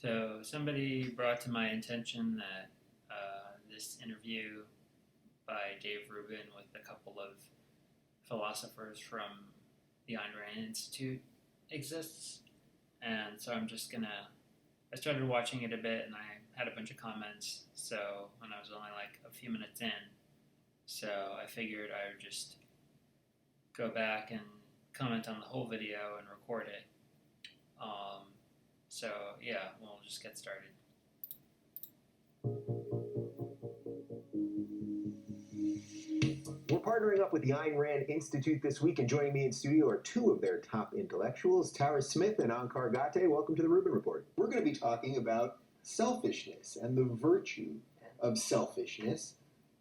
So somebody brought to my attention that this interview by Dave Rubin with a couple of philosophers from the Ayn Rand Institute exists. And so I started watching it a bit and I had a bunch of comments. So when I was only like a few minutes in, so I figured I would just go back and comment on the whole video and record it. So yeah, we'll just get started. We're partnering up with the Ayn Rand Institute this week, and joining me in studio are two of their top intellectuals, Tara Smith and Ankar Gate. Welcome to the Rubin Report. We're going to be talking about selfishness and the virtue of selfishness.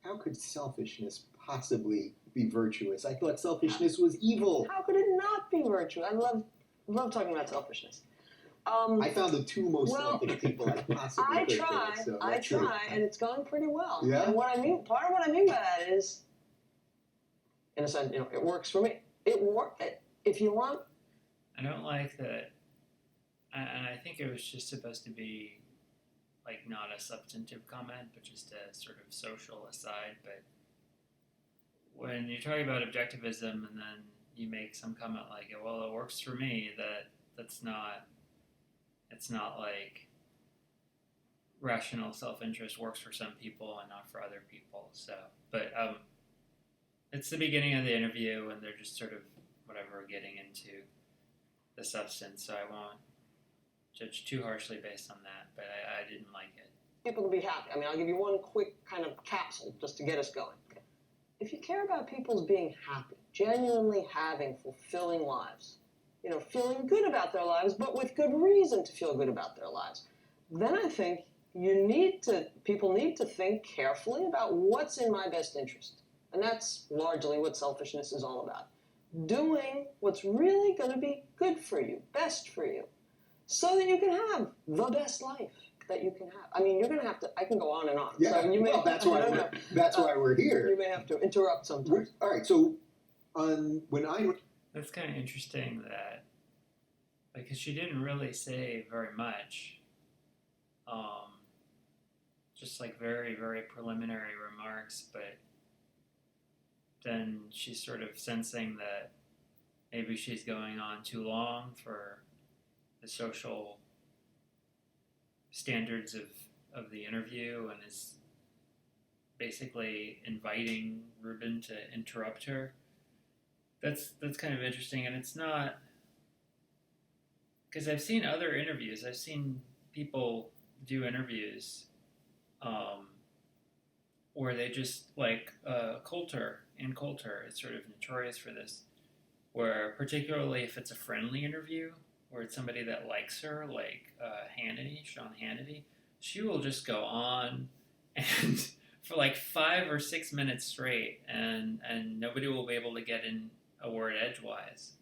How could selfishness possibly be virtuous? I thought selfishness was evil. How could it not be virtuous? I love talking about selfishness. I found the two most selfish people I possibly could. I try, and it's going pretty well. Yeah? And part of what I mean by that is, in a sense, it works for me. If you want. I don't like that, and I think it was just supposed to be like not a substantive comment, but just a sort of social aside. But when you're talking about objectivism and then you make some comment like, well, it works for me, it's not like rational self-interest works for some people and not for other people. So, but it's the beginning of the interview and they're just sort of getting into the substance. So I won't judge too harshly based on that, but I didn't like it. People can be happy. I mean, I'll give you one quick kind of capsule just to get us going. If you care about people's being happy, genuinely having fulfilling lives, feeling good about their lives, but with good reason to feel good about their lives, then I think people need to think carefully about what's in my best interest. And that's largely what selfishness is all about. Doing what's really going to be good for you, best for you, so that you can have the best life that you can have. I mean, you're going to have to, I can go on and on. Yeah, so that's why we're here. You may have to interrupt sometimes. All right, so That's kind of interesting that, because she didn't really say very much, just like very, very preliminary remarks, but then she's sort of sensing that maybe she's going on too long for the social standards of the interview and is basically inviting Rubin to interrupt her. That's kind of interesting, and it's not, because I've seen other interviews. I've seen people do interviews where they just, like Coulter is sort of notorious for this, where particularly if it's a friendly interview, where it's somebody that likes her, like Sean Hannity, she will just go on and for like 5 or 6 minutes straight, and nobody will be able to get in a word edgewise.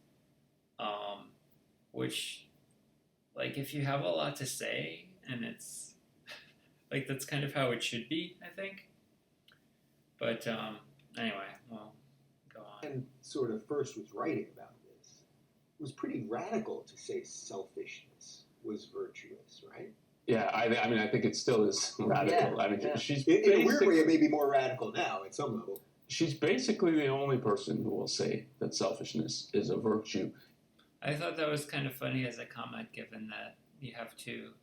Which, like, if you have a lot to say, and it's like that's kind of how it should be, I think. But anyway, well, go on. And sort of first was writing about this. It was pretty radical to say selfishness was virtuous, right? Yeah, I mean, I think it still is radical. Yeah, I mean, yeah. she's in a weird way, it may be more radical now at some level. She's basically the only person who will say that selfishness is a virtue. I thought that was kind of funny as a comment, given that you have two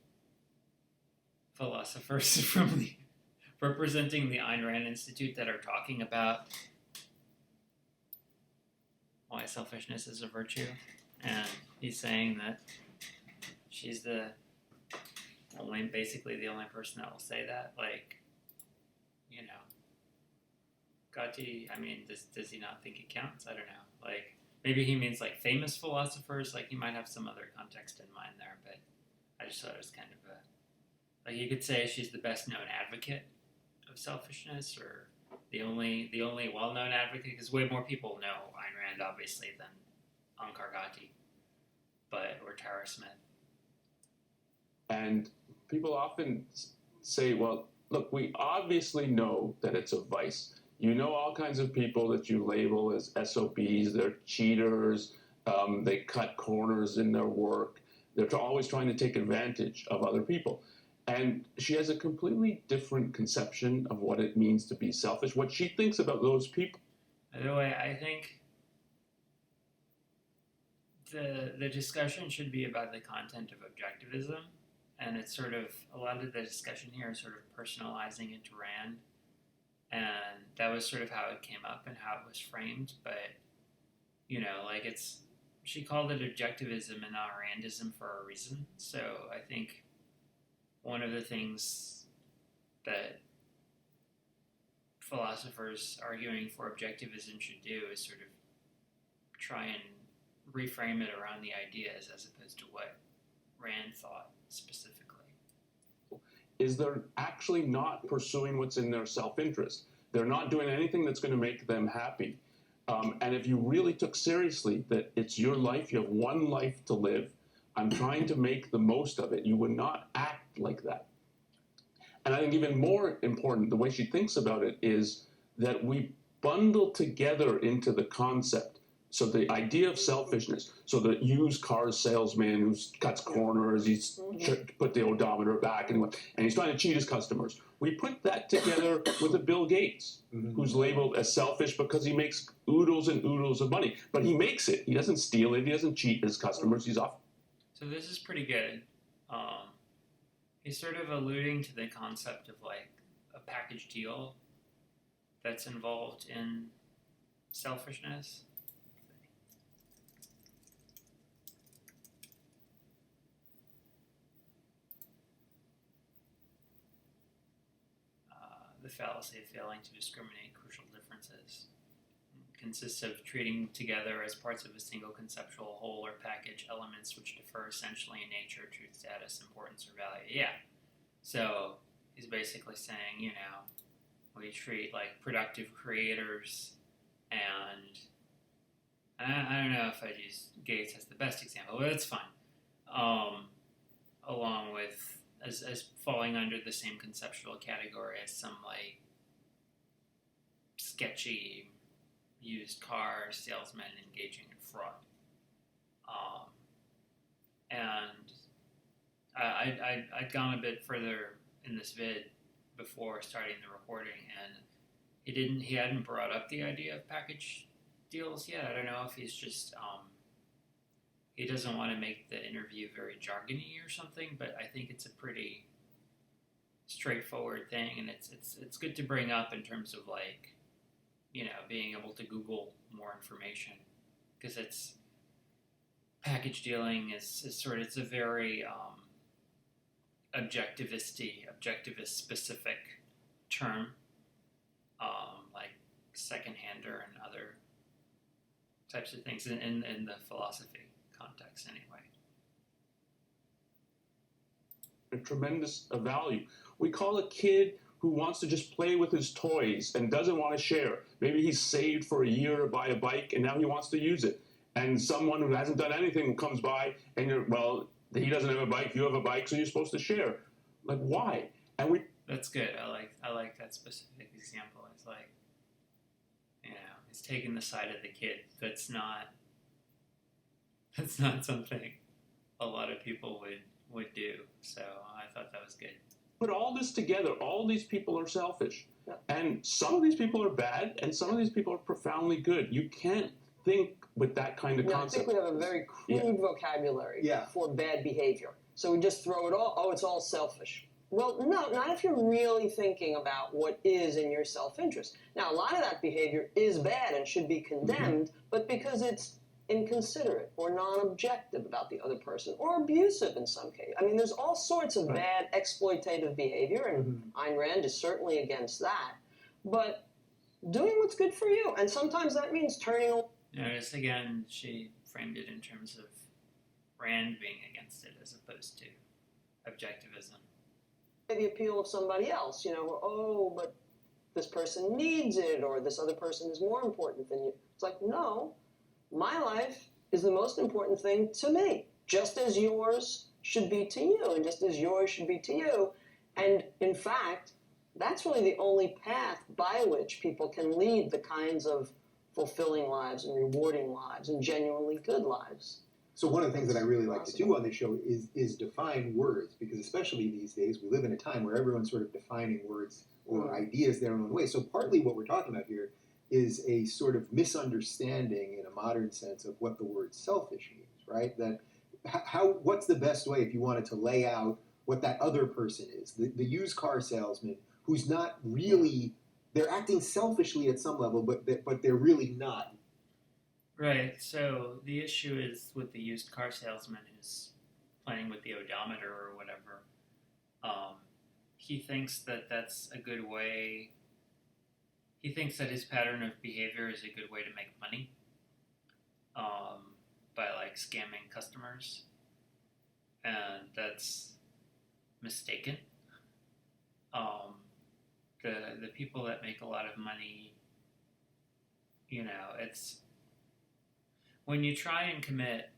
philosophers representing the Ayn Rand Institute that are talking about why selfishness is a virtue, and he's saying that she's basically the only person that will say that. Like, Gati, I mean, does he not think it counts? I don't know. Like, maybe he means like famous philosophers. Like, he might have some other context in mind there, but I just thought it was kind of like, you could say she's the best known advocate of selfishness, or the only well-known advocate, because way more people know Ayn Rand, obviously, than Ankar Gati, or Tara Smith. And people often say, well, look, we obviously know that it's a vice. You know all kinds of people that you label as SOBs, they're cheaters, they cut corners in their work, They're always trying to take advantage of other people. And she has a completely different conception of what it means to be selfish, what she thinks about those people. By the way, I think the discussion should be about the content of objectivism, and it's sort of, a lot of the discussion here is sort of personalizing it to Rand, and that was sort of how it came up and how it was framed, but, she called it objectivism and not Randism for a reason, so I think one of the things that philosophers arguing for objectivism should do is sort of try and reframe it around the ideas as opposed to what Rand thought specifically. Is they're actually not pursuing what's in their self-interest. They're not doing anything that's going to make them happy. And if you really took seriously that it's your life, you have one life to live, I'm trying to make the most of it, you would not act like that. And I think even more important, the way she thinks about it is that we bundle together into the concept. So the idea of selfishness, so the used car salesman who cuts corners, he's put the odometer back, and he's trying to cheat his customers. We put that together with a Bill Gates, who's labeled as selfish because he makes oodles and oodles of money. But he makes it. He doesn't steal it. He doesn't cheat his customers. He's off. So this is pretty good. He's sort of alluding to the concept of like a package deal that's involved in selfishness. The fallacy of failing to discriminate crucial differences consists of treating together as parts of a single conceptual whole or package elements which differ essentially in nature, truth, status, importance, or value. Yeah. So he's basically saying, we treat like productive creators, and I don't know if I'd use Gates as the best example, but it's fine. Along with as falling under the same conceptual category as some like sketchy used car salesman engaging in fraud. And I'd gone a bit further in this vid before starting the recording, and he hadn't brought up the idea of package deals yet. I don't know if he's just he doesn't want to make the interview very jargony or something, but I think it's a pretty straightforward thing, and it's good to bring up in terms of like, being able to Google more information, because it's package dealing is it's a very objectivist specific term, like second-hander and other types of things in the philosophy context anyway. A tremendous value. We call a kid who wants to just play with his toys and doesn't want to share. Maybe he's saved for a year to buy a bike and now he wants to use it. And someone who hasn't done anything comes by and he doesn't have a bike, you have a bike, so you're supposed to share. Like, why? And That's good. I like that specific example. It's like, it's taking the side of the kid. That's not something a lot of people would do. So I thought that was good. Put all this together. All these people are selfish. Yeah. And some of these people are bad, and some of these people are profoundly good. You can't think with that kind of concept. I think we have a very crude vocabulary for bad behavior. So we just throw it all, it's all selfish. Well, no, not if you're really thinking about what is in your self-interest. Now, a lot of that behavior is bad and should be condemned, but because it's inconsiderate or non-objective about the other person, or abusive in some case. I mean, there's all sorts of bad exploitative behavior, and Ayn Rand is certainly against that. But doing what's good for you, and sometimes that means turning. Notice again, she framed it in terms of Rand being against it as opposed to objectivism. The appeal of somebody else, but this person needs it, or this other person is more important than you. It's like, no. My life is the most important thing to me, just as yours should be to you, and just as yours should be to you. And in fact, that's really the only path by which people can lead the kinds of fulfilling lives and rewarding lives and genuinely good lives. So one of the things that I really like to do on this show is define words, because especially these days we live in a time where everyone's sort of defining words or ideas their own way. So partly what we're talking about here is a sort of misunderstanding in a modern sense of what the word selfish means, right? That what's the best way if you wanted to lay out what that other person is, the used car salesman who's not really, they're acting selfishly at some level, but they're really not. Right. So the issue is with the used car salesman who's playing with the odometer or whatever. He thinks that that's a good way. He thinks that his pattern of behavior is a good way to make money by like scamming customers, and that's mistaken. The people that make a lot of money, you know, it's when you try and commit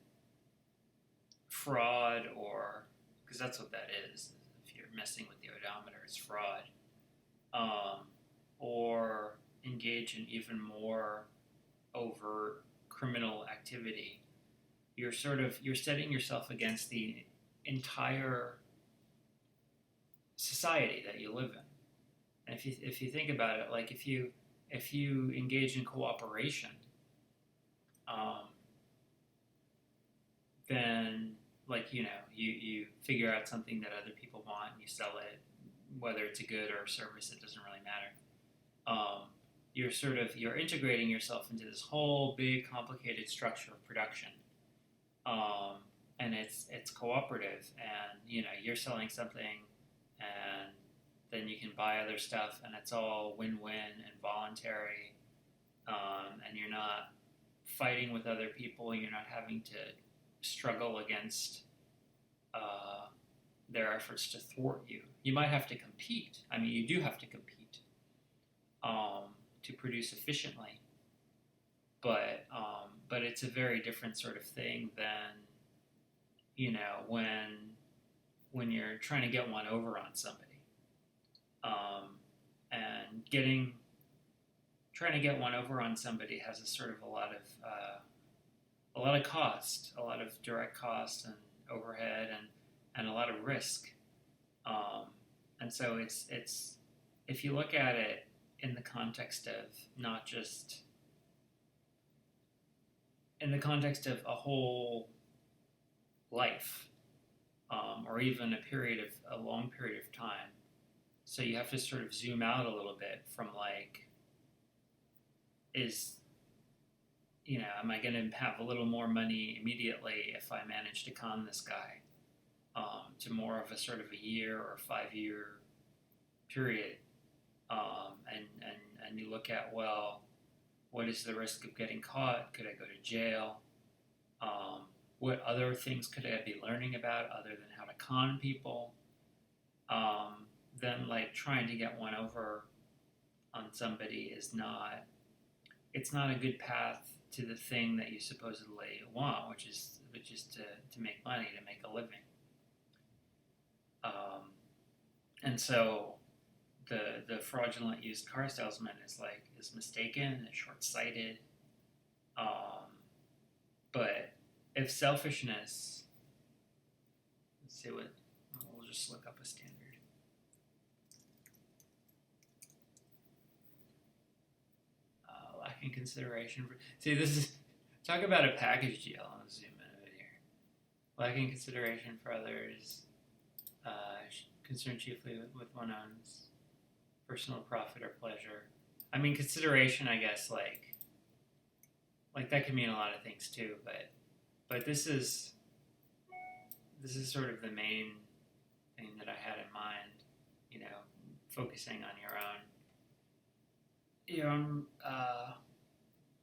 fraud, or because that's what that is. If you're messing with the odometer, it's fraud. Or engage in even more overt criminal activity, you're setting yourself against the entire society that you live in. And if you think about it, like if you engage in cooperation, then like you figure out something that other people want and you sell it, whether it's a good or a service, it doesn't really matter. You're integrating yourself into this whole big complicated structure of production, and it's cooperative, and you're selling something, and then you can buy other stuff, and it's all win-win and voluntary, and you're not fighting with other people, you're not having to struggle against their efforts to thwart you. You might have to compete. I mean, you do have to compete to produce efficiently, but it's a very different sort of thing than when you're trying to get one over on somebody, and trying to get one over on somebody has a sort of a lot of cost, a lot of direct cost and overhead and a lot of risk, and so it's if you look at it in the context of not just in the context of a whole life, or even a long period of time. So you have to sort of zoom out a little bit from like, am I going to have a little more money immediately if I manage to con this guy, to more of a sort of a year or 5-year period. And you look at, well, what is the risk of getting caught? Could I go to jail? What other things could I be learning about other than how to con people? Then like trying to get one over on somebody it's not a good path to the thing that you supposedly want, which is to make money, to make a living. And so the fraudulent used car salesman is mistaken, is short-sighted. But if selfishness, we'll just look up a standard. Lacking consideration for, talk about a package deal. I'll zoom in a bit here. Lacking consideration for others, concerned chiefly with one's own personal profit or pleasure. I mean, consideration, I guess, like that can mean a lot of things too, but this is sort of the main thing that I had in mind, focusing on your own,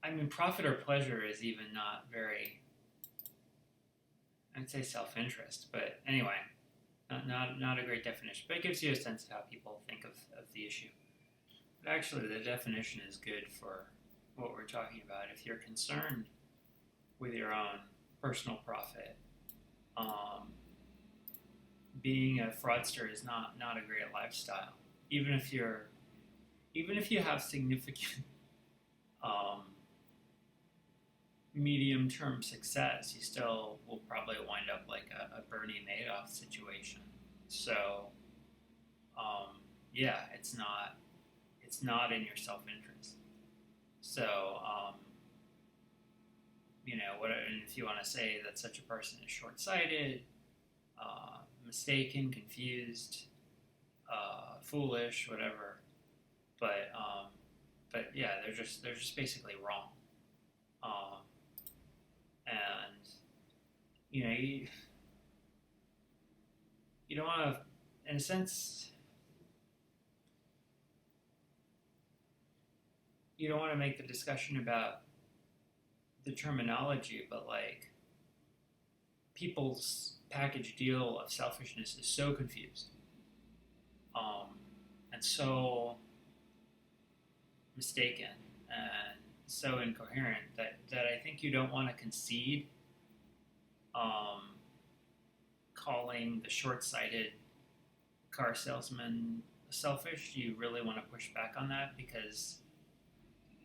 I mean, profit or pleasure is even not very, I'd say self-interest, but anyway, not a great definition, but it gives you a sense of how people think of the issue. But actually, the definition is good for what we're talking about. If you're concerned with your own personal profit, being a fraudster is not a great lifestyle. Even if you have significant medium-term success, you still will probably wind up like a Bernie Madoff situation. So, yeah, it's not in your self-interest. So, and if you want to say that such a person is short-sighted, mistaken, confused, foolish, whatever, but yeah, they're just basically wrong. And you don't want to, in a sense, you don't want to make the discussion about the terminology, but like people's package deal of selfishness is so confused, and so mistaken and so incoherent that I think you don't want to concede calling the short-sighted car salesman selfish. You really want to push back on that because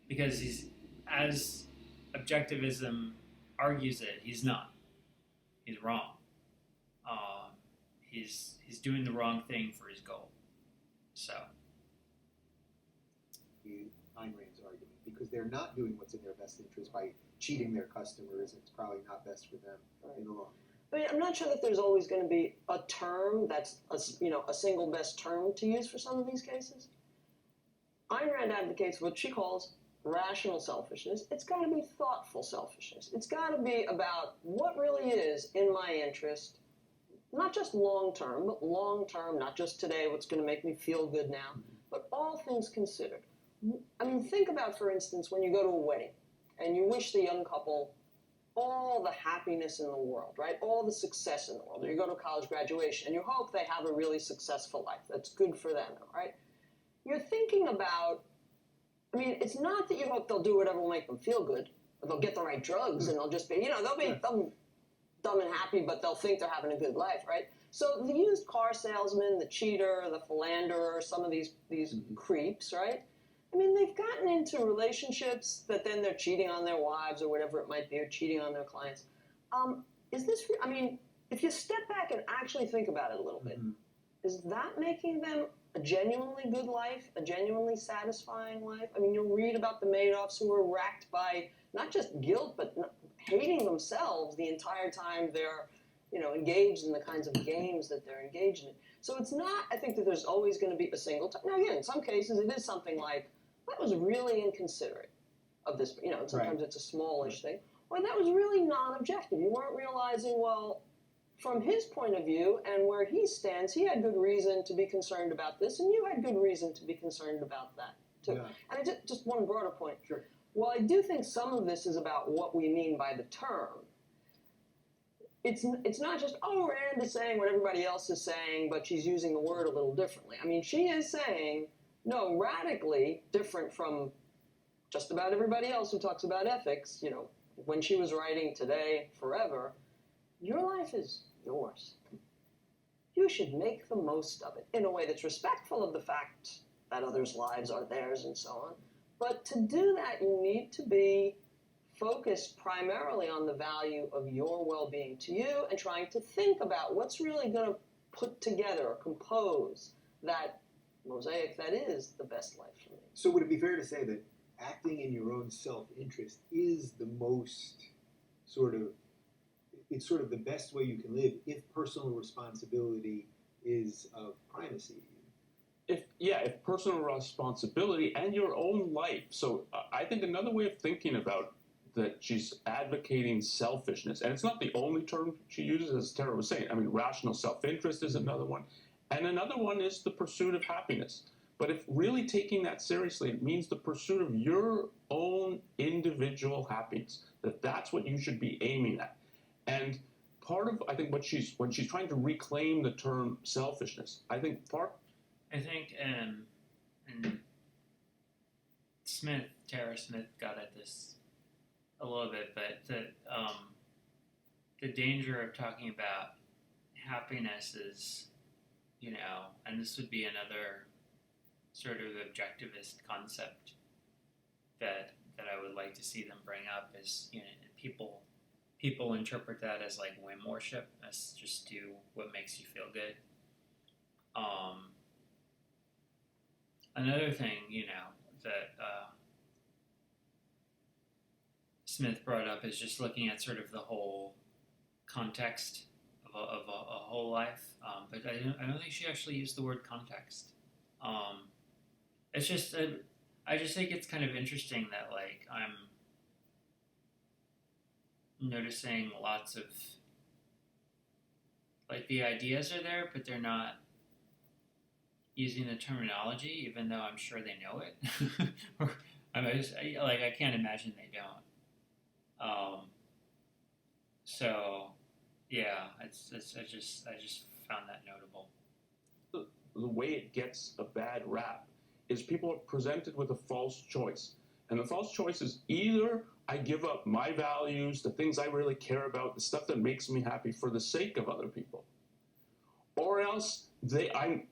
he's, as objectivism argues it, he's not. He's wrong. He's doing the wrong thing for his goal. So. Ayn Rand's argument, because they're not doing what's in their best interest by cheating their customers. It's probably not best for them in the long run. I mean, I'm not sure that there's always going to be a term that's a single best term to use for some of these cases. Ayn Rand advocates what she calls rational selfishness. It's got to be thoughtful selfishness. It's got to be about what really is in my interest, not just long term, but long term, not just today, what's going to make me feel good now, but all things considered. I mean, think about, for instance, when you go to a wedding and you wish the young couple all the happiness in the world, right? All the success in the world. Or you go to college graduation and you hope they have a really successful life. That's good for them, right? You're thinking about, I mean, it's not that you hope they'll do whatever will make them feel good, or they'll get the right drugs and they'll just be, they'll be dumb and happy, but they'll think they're having a good life, right? So the used car salesman, the cheater, the philanderer, some of these creeps, right? I mean, they've gotten into relationships that then they're cheating on their wives or whatever it might be, or cheating on their clients. I mean, if you step back and actually think about it a little bit, is that making them a genuinely good life, a genuinely satisfying life? I mean, you'll read about the Madoffs who were racked by not just guilt, but hating themselves the entire time they're, engaged in the kinds of games that they're engaged in. So it's not, I think, that there's always going to be a single time. Now, again, in some cases, it is something like, that was really inconsiderate of this, sometimes it's a smallish thing, or that was really non-objective. You weren't realizing, well, from his point of view and where he stands, he had good reason to be concerned about this, and you had good reason to be concerned about that, too. Yeah. And just one broader point. Sure. While I do think some of this is about what we mean by the term, it's not just, Rand is saying what everybody else is saying, but she's using the word a little differently. I mean, she is saying, no, radically different from just about everybody else who talks about ethics, when she was writing Today, Forever, your life is yours. You should make the most of it in a way that's respectful of the fact that others' lives are theirs and so on. But to do that, you need to be focused primarily on the value of your well-being to you and trying to think about what's really going to put together or compose that mosaic that is the best life for me. So would it be fair to say that acting in your own self-interest is the most it's sort of the best way you can live if personal responsibility is of primacy to you? If personal responsibility and your own life. So I think another way of thinking about that, she's advocating selfishness, and it's not the only term she uses, as Tara was saying. I mean, rational self-interest is another one. And another one is the pursuit of happiness. But if really taking that seriously, it means the pursuit of your own individual happiness, that's what you should be aiming at. And part of, I think, when she's trying to reclaim the term selfishness, and Tara Smith got at this a little bit, but the danger of talking about happiness is, and this would be another sort of objectivist concept that that I would like to see them bring up is, people interpret that as like whim worship, as just do what makes you feel good. Another thing, that Smith brought up is just looking at sort of the whole context of a whole life. But I don't think she actually used the word context. It's just, I just think it's kind of interesting that, like, I'm noticing lots of, like, the ideas are there, but they're not using the terminology, even though I'm sure they know it. I can't imagine they don't. So, yeah, I just found that notable. The way it gets a bad rap is people are presented with a false choice. And the false choice is either I give up my values, the things I really care about, the stuff that makes me happy for the sake of other people, or else I'm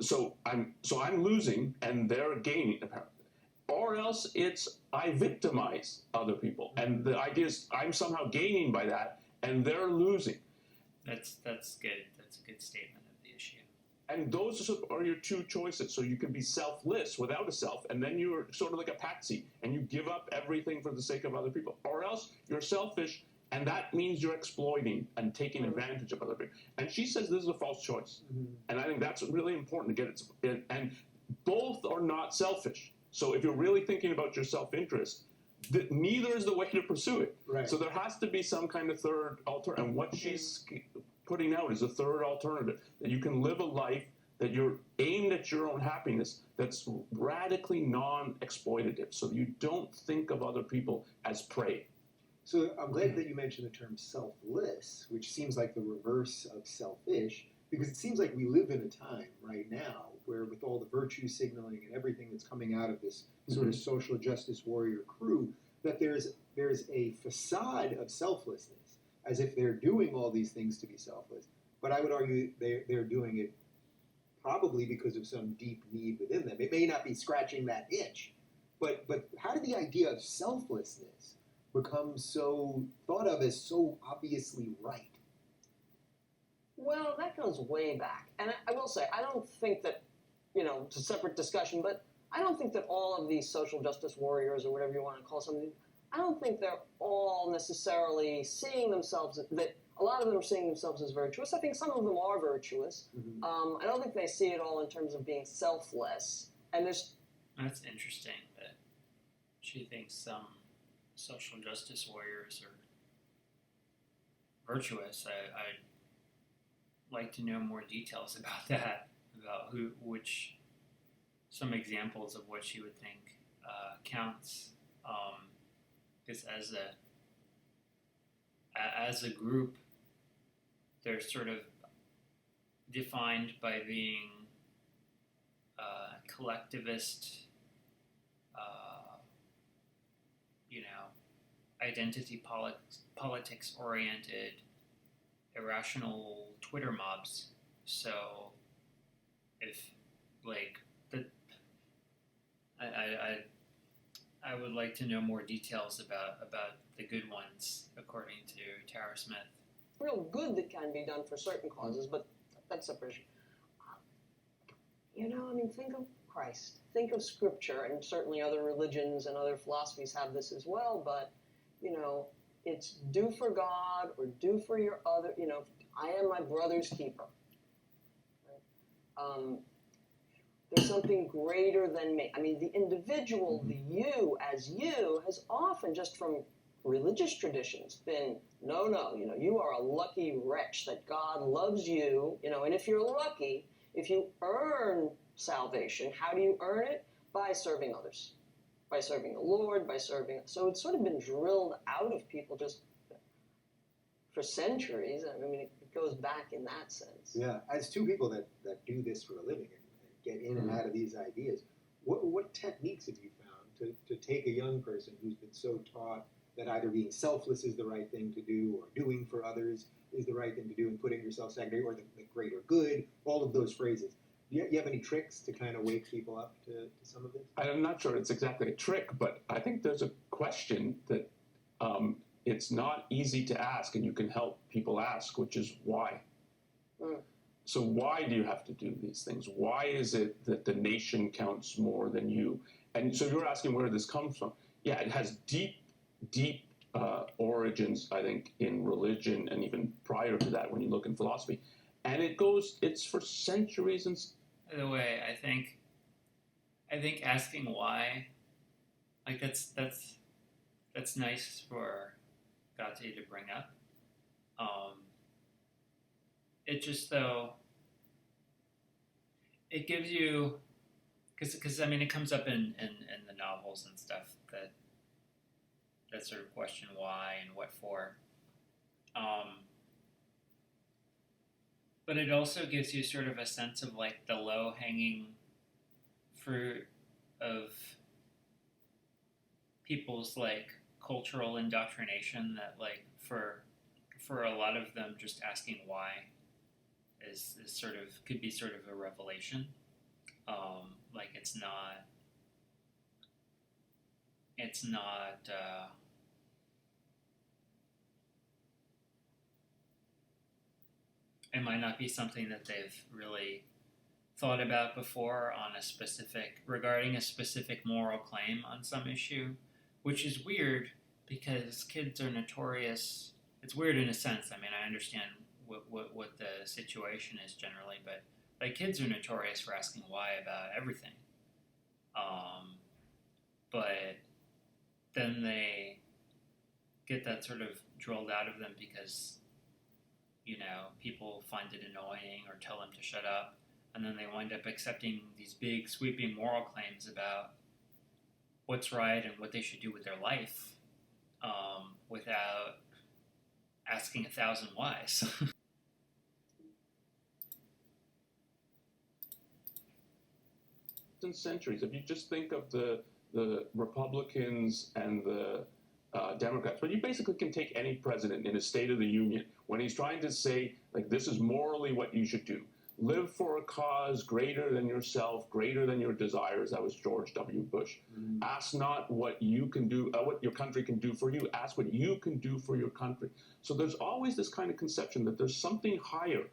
losing and they're gaining apparently. Or else it's I victimize other people, and the idea is I'm somehow gaining by that and they're losing. That's good. That's a good statement of the issue. And those are your two choices. So you can be selfless without a self, and then you're sort of like a patsy, and you give up everything for the sake of other people. Or else you're selfish, and that means you're exploiting and taking advantage of other people. And she says this is a false choice. Mm-hmm. And I think that's really important to get it. And both are not selfish. So if you're really thinking about your self-interest, neither is the way to pursue it. Right. So there has to be some kind of third alternative. And what she's putting out is a third alternative, that you can live a life that you're aimed at your own happiness, that's radically non-exploitative. So you don't think of other people as prey. So I'm glad that you mentioned the term selfless, which seems like the reverse of selfish, because it seems like we live in a time right now where, with all the virtue signaling and everything that's coming out of this sort of social justice warrior crew, that there's a facade of selflessness, as if they're doing all these things to be selfless. But I would argue they're doing it probably because of some deep need within them. It may not be scratching that itch, but how did the idea of selflessness become so thought of as so obviously right? Well, that goes way back. And I will say, I don't think that, it's a separate discussion, but I don't think that all of these social justice warriors, or whatever you want to call something, I don't think they're all necessarily seeing themselves, that a lot of them are seeing themselves as virtuous. I think some of them are virtuous. Mm-hmm. I don't think they see it all in terms of being selfless. And that's interesting that she thinks some social justice warriors are virtuous. I'd like to know more details about that, about some examples of what she would think counts. Because as a group, they're sort of defined by being collectivist, identity politics oriented, irrational Twitter mobs. So if I would like to know more details about the good ones, according to Tara Smith. Real good that can be done for certain causes, but that's a issue. Think of Christ. Think of Scripture, and certainly other religions and other philosophies have this as well, but, it's do for God or do for your other, I am my brother's keeper. Right? There's something greater than me. The individual, the you as you, has often, just from religious traditions, been, no, you are a lucky wretch, that God loves you, and if you're lucky, if you earn salvation, how do you earn it? By serving others, by serving the Lord, so it's sort of been drilled out of people just for centuries. It goes back in that sense. Yeah, as two people that do this for a living and get in and out of these ideas, what techniques have you found to take a young person who's been so taught that either being selfless is the right thing to do, or doing for others is the right thing to do, and putting yourself secondary, or the greater good, all of those phrases? Do you have any tricks to kind of wake people up to some of this? I'm not sure it's exactly a trick, but I think there's a question that it's not easy to ask, and you can help people ask, which is why. So why do you have to do these things? Why is it that the nation counts more than you? And so you're asking where this comes from. Yeah, it has deep, deep origins, I think, in religion, and even prior to that when you look in philosophy. And it's for centuries. And by the way, I think asking why, like that's nice for Gati to bring up. It just, though, it gives you, because I mean, it comes up in the novels and stuff that sort of question why and what for. But it also gives you sort of a sense of like the low-hanging fruit of people's like cultural indoctrination, that like for a lot of them just asking why is sort of could be sort of a revelation. Like it's not it might not be something that they've really thought about before regarding a specific moral claim on some issue, which is weird because kids are notorious. It's weird in a sense. I mean, I understand what the situation is generally, but like kids are notorious for asking why about everything. But then they get that sort of drilled out of them because, you know, people find it annoying or tell them to shut up, and then they wind up accepting these big, sweeping moral claims about what's right and what they should do with their life, without asking 1,000 whys. centuries. If you just think of the Republicans and the Democrats, but you basically can take any president in a State of the Union when he's trying to say, like, this is morally what you should do. Live for a cause greater than yourself, greater than your desires. That was George W. Bush. Ask not what you can do, what your country can do for you. Ask what you can do for your country. So there's always this kind of conception that there's something higher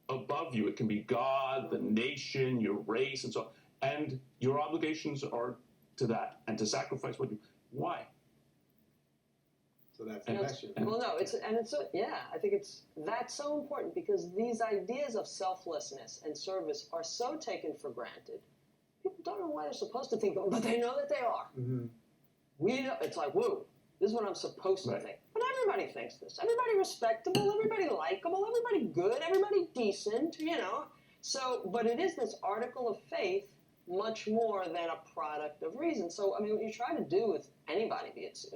above you. It can be God, the nation, your race, and so on. And your obligations are to that, and to sacrifice what you. Why? So that's the question. Well, no, I think that's so important because these ideas of selflessness and service are so taken for granted. People don't know why they're supposed to think of them, but they know that they are. We know, it's like, whoa, this is what I'm supposed to think. But everybody thinks this. Everybody respectable, everybody likable, everybody good, everybody decent, you know. So, but it is this article of faith much more than a product of reason. So, I mean, what you try to do with anybody, is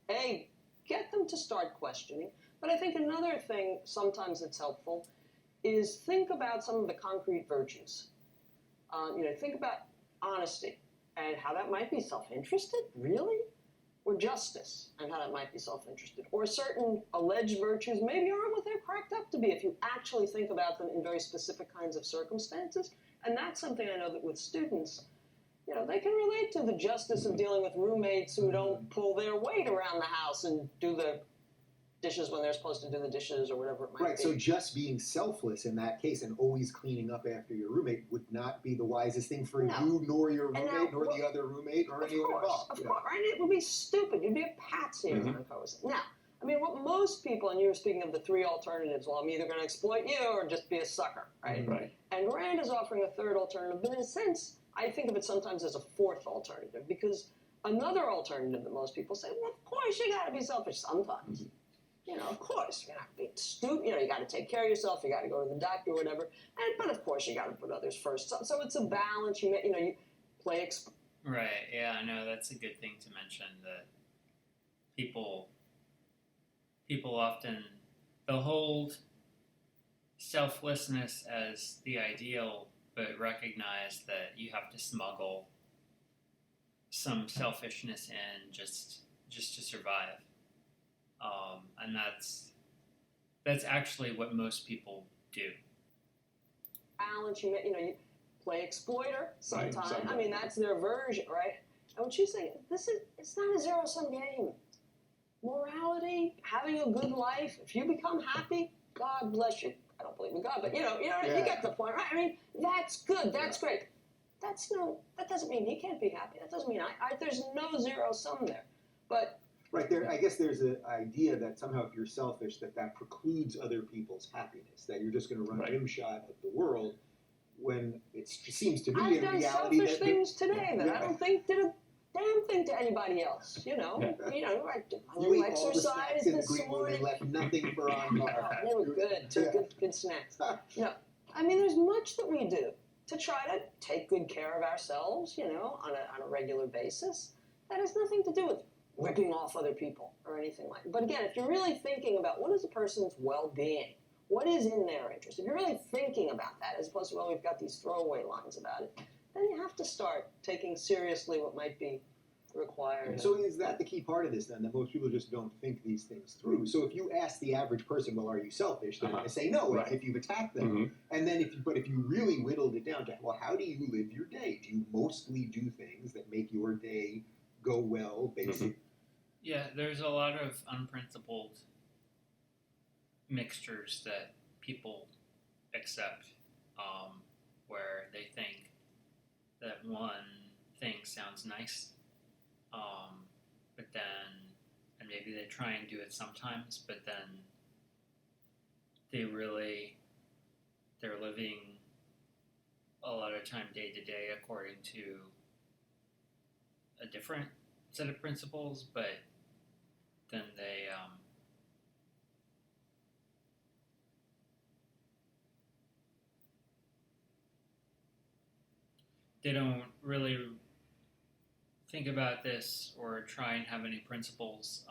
A, get them to start questioning. But I think another thing, sometimes it's helpful, is think about some of the concrete virtues. Think about honesty and how that might be self-interested, really? Or justice and how that might be self-interested. Or certain alleged virtues maybe aren't what they're cracked up to be if you actually think about them in very specific kinds of circumstances. And that's something I know that with students, you know, they can relate to the justice of dealing with roommates who don't pull their weight around the house and do the dishes when they're supposed to do the dishes or whatever it might be. Right, so just being selfless in that case and always cleaning up after your roommate would not be the wisest thing for you, nor your roommate, nor the other roommate, or anyone involved. Of course, right? It would be stupid. You'd be a patsy in one person. Now, I mean, what most people, and you were speaking of the three alternatives, well, I'm either going to exploit you or just be a sucker, right? Right. And Rand is offering a third alternative, but in a sense, I think of it sometimes as a fourth alternative, because another alternative that most people say, well, of course you got to be selfish sometimes. You know, of course, you're not being stupid. You know, you got to take care of yourself. You got to go to the doctor or whatever. But of course, you got to put others first. So it's a balance. You play. Right. Yeah. I know that's a good thing to mention. That people often they'll hold selflessness as the ideal, but recognize that you have to smuggle some selfishness in just to survive. And that's actually what most people do. Balance, you play exploiter sometimes. I mean, that's their version, right? And what she's saying, it's not a zero-sum game. Morality, having a good life, if you become happy, God bless you. I don't believe in God, but you get the point, right? I mean, that's good, that's great. That doesn't mean he can't be happy. That doesn't mean there's no zero sum there. But right there, I guess there's an idea that somehow if you're selfish, that precludes other people's happiness, that you're just going to run rimshot at the world, when it seems to be I've in done reality selfish things today that I don't think did a damn thing to anybody else. I did my You little ate all the snacks exercise in the this green room morning. and left nothing for Ankar. They were good, good snacks. No, I mean, there's much that we do to try to take good care of ourselves, on a regular basis. That has nothing to do with ripping off other people or anything like that. But again, if you're really thinking about what is a person's well-being, what is in their interest, if you're really thinking about that, as opposed to, well, we've got these throwaway lines about it, then you have to start taking seriously what might be required. So is that the key part of this, then, that most people just don't think these things through? So if you ask the average person, well, are you selfish? They're going to say no, if you've attacked them. And then if you really whittled it down to, well, how do you live your day? Do you mostly do things that make your day go well, basically? Yeah, there's a lot of unprincipled mixtures that people accept, where they think that one thing sounds nice, but then, and maybe they try and do it sometimes, but then they're living a lot of time day to day according to a different set of principles, but then they don't really think about this or try and have any principles.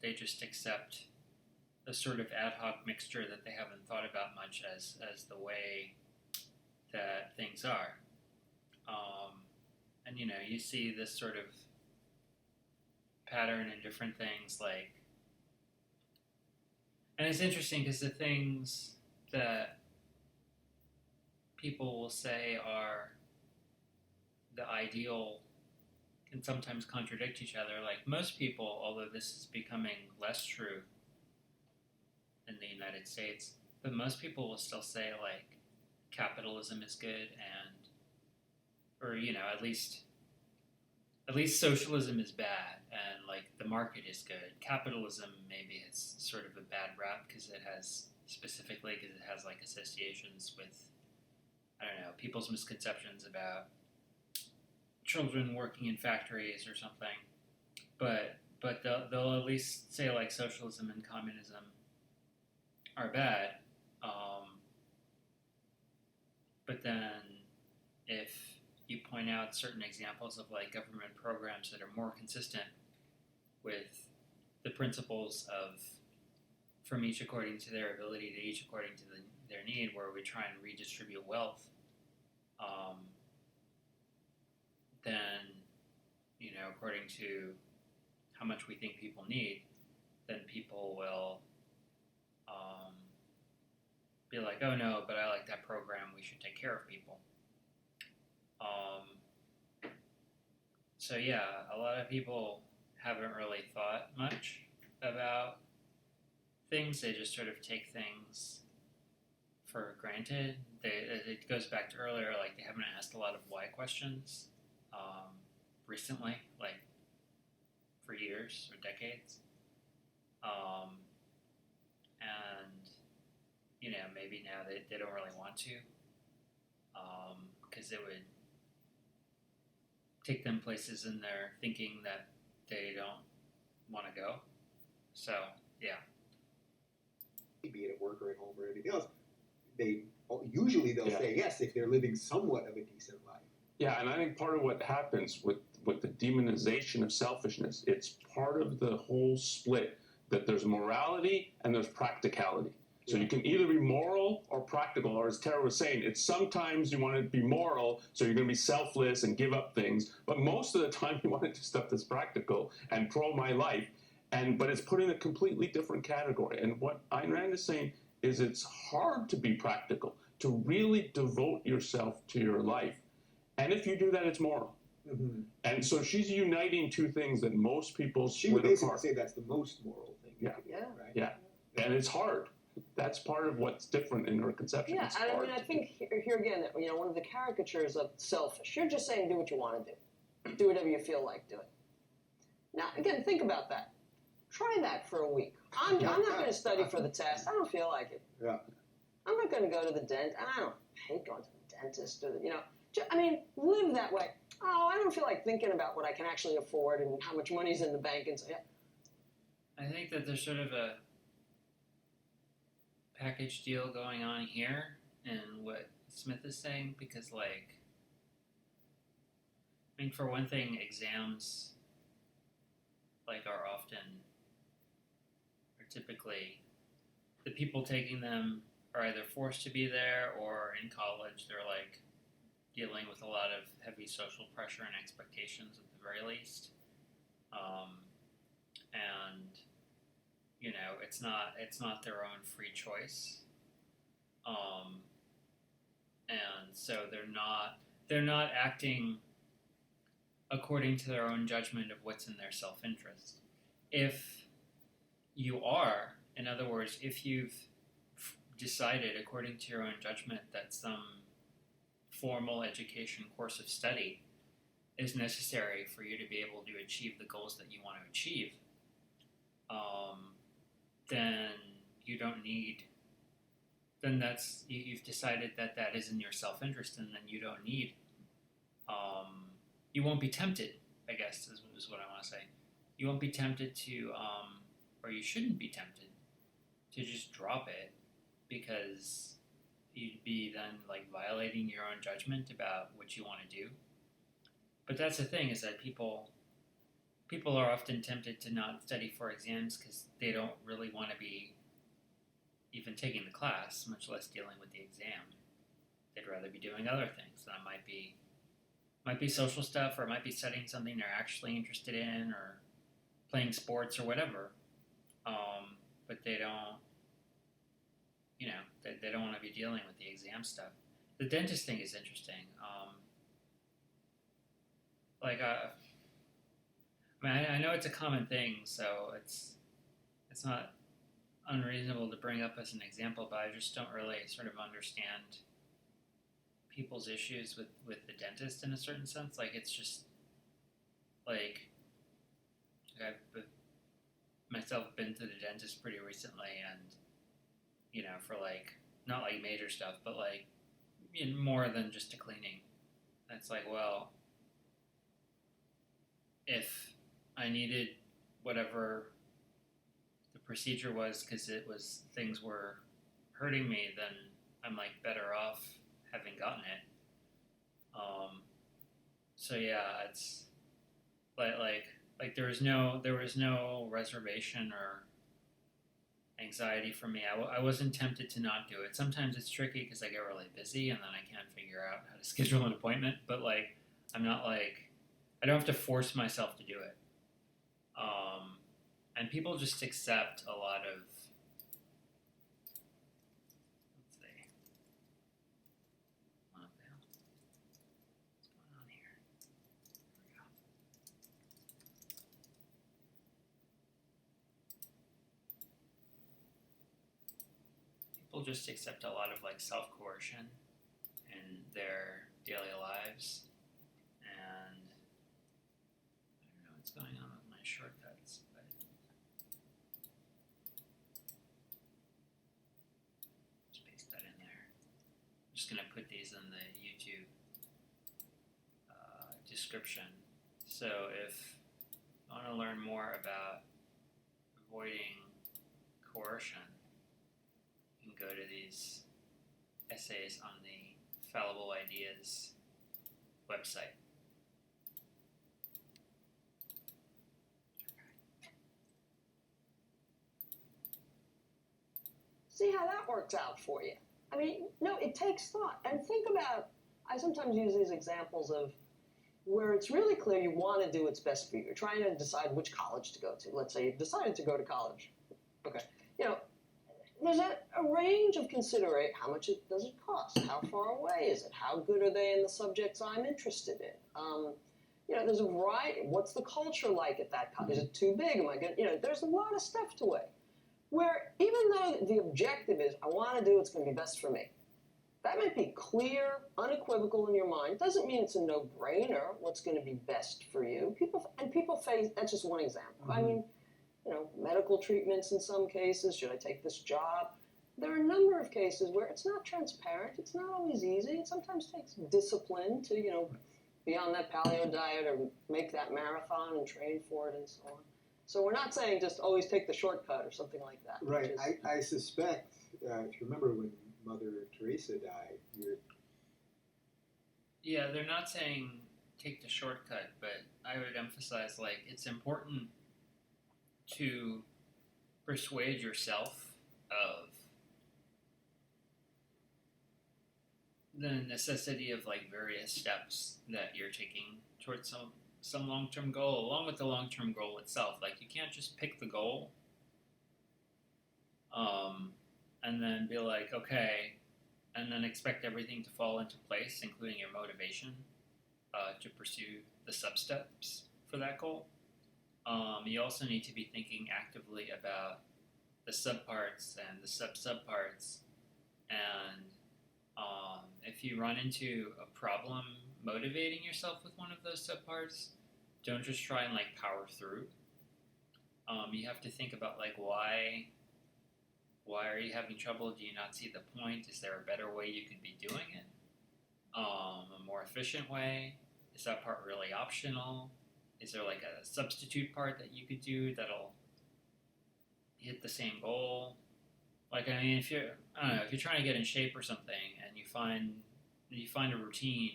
They just accept a sort of ad hoc mixture that they haven't thought about much as the way that things are. And you see this sort of pattern in different things, and it's interesting because the things that people will say are the ideal can sometimes contradict each other. Like most people, although this is becoming less true in the United States, but most people will still say capitalism is good or at least socialism is bad and the market is good. Capitalism, maybe it's sort of a bad rap because it has associations with, I don't know, people's misconceptions about children working in factories or something. But they'll at least say socialism and communism are bad. But then if you point out certain examples of government programs that are more consistent with the principles of from each according to their ability to each according to their need, where we try and redistribute wealth, then according to how much we think people need, then people will be like, oh no, but I like that program, we should take care of people. So yeah, a lot of people haven't really thought much about things. They just sort of take things for granted. It goes back to earlier, they haven't asked a lot of why questions recently, for years or decades. And maybe now they don't really want to, because it would take them places in their thinking that they don't want to go. So, yeah. Be it at work or at home or anything else, they'll say yes if they're living somewhat of a decent life. Yeah, and I think part of what happens with the demonization of selfishness, it's part of the whole split that there's morality and there's practicality. So you can either be moral or practical, or as Tara was saying, it's sometimes you want to be moral, so you're going to be selfless and give up things, but most of the time you want to do stuff that's practical and pro my life, but it's put in a completely different category. And what Ayn Rand is saying is it's hard to be practical, to really devote yourself to your life. And if you do that, it's moral. Mm-hmm. And so she's uniting two things that most people She would split basically apart. say that's the most moral thing. Yeah. Yeah. Right? Yeah. And it's hard. That's part of what's different in her conception. Yeah, It's and I hard mean, I to think here again, one of the caricatures of selfish. You're just saying do what you want to do. Do whatever you feel like doing. Now, again, think about that. Try that for a week. I'm not going to study for the test. I don't feel like it. Yeah. I'm not going to go to the dentist. I don't hate going to the dentist. I mean, live that way. Oh, I don't feel like thinking about what I can actually afford and how much money's in the bank. And so, yeah. I think that there's sort of a package deal going on here in what Smith is saying, because, like, I mean, for one thing, exams, like, are typically, the people taking them are either forced to be there, or in college they're, like, dealing with a lot of heavy social pressure and expectations at the very least. And it's not their own free choice. And so they're not acting according to their own judgment of what's in their self-interest. If you are, in other words, if you've decided according to your own judgment that some formal education course of study is necessary for you to be able to achieve the goals that you want to achieve, then you don't need, then that's, you've decided that that is in your self-interest, and then you don't need, you won't be tempted, I guess is what I want to say. You won't be tempted to, or you shouldn't be tempted to just drop it, because you'd be then, like, violating your own judgment about what you want to do. But that's the thing, is that people are often tempted to not study for exams because they don't really want to be even taking the class, much less dealing with the exam. They'd rather be doing other things. That might be social stuff, or it might be studying something they're actually interested in, or playing sports or whatever. But they don't, they don't want to be dealing with the exam stuff. The dentist thing is interesting. I know it's a common thing, so it's not unreasonable to bring up as an example, but I just don't really sort of understand people's issues with the dentist in a certain sense. Like, it's just, like, I've myself been to the dentist pretty recently, and, for, like, not like major stuff, but, like, more than just a cleaning. And it's like, well, if I needed whatever the procedure was because things were hurting me, then I'm, like, better off having gotten it. So yeah, it's like there was no reservation or anxiety for me. I wasn't tempted to not do it. Sometimes it's tricky because I get really busy and then I can't figure out how to schedule an appointment, but, like, I'm not, like, I don't have to force myself to do it. And people just accept a lot of, let's see, what the hell? What's going on here? There we go. People just accept a lot of, like, self-coercion in their daily lives, and I don't know what's going on with my shortcuts, but just paste that in there. I'm just gonna put these in the YouTube description. So if you want to learn more about avoiding coercion, you can go to these essays on the Fallible Ideas website. See how that works out for you. I mean, no, it takes thought. And think about, I sometimes use these examples of where it's really clear you want to do what's best for you. You're trying to decide which college to go to. Let's say you've decided to go to college. Okay. There's a range of consideration. How much does it cost? How far away is it? How good are they in the subjects I'm interested in? There's a variety. What's the culture like at that college? Is it too big? Am I going to, there's a lot of stuff to weigh. Where even though the objective is, I want to do what's going to be best for me, that might be clear, unequivocal in your mind. Doesn't mean it's a no-brainer what's going to be best for you. People face, that's just one example. I mean, medical treatments in some cases. Should I take this job? There are a number of cases where it's not transparent. It's not always easy. It sometimes takes discipline to, be on that paleo diet or make that marathon and train for it and so on. So we're not saying just always take the shortcut or something like that. Right. I suspect, if you remember when Mother Teresa died, Yeah, they're not saying take the shortcut, but I would emphasize, it's important to persuade yourself of the necessity of, various steps that you're taking towards some long-term goal, along with the long-term goal itself. You can't just pick the goal and then be like, okay, and then expect everything to fall into place, including your motivation to pursue the sub-steps for that goal. You also need to be thinking actively about the subparts and the sub-subparts, and if you run into a problem motivating yourself with one of those subparts, don't just try and power through. You have to think about why are you having trouble? Do you not see the point? Is there a better way you could be doing it? A more efficient way? Is that part really optional? Is there a substitute part that you could do that'll hit the same goal? If you're trying to get in shape or something and you find a routine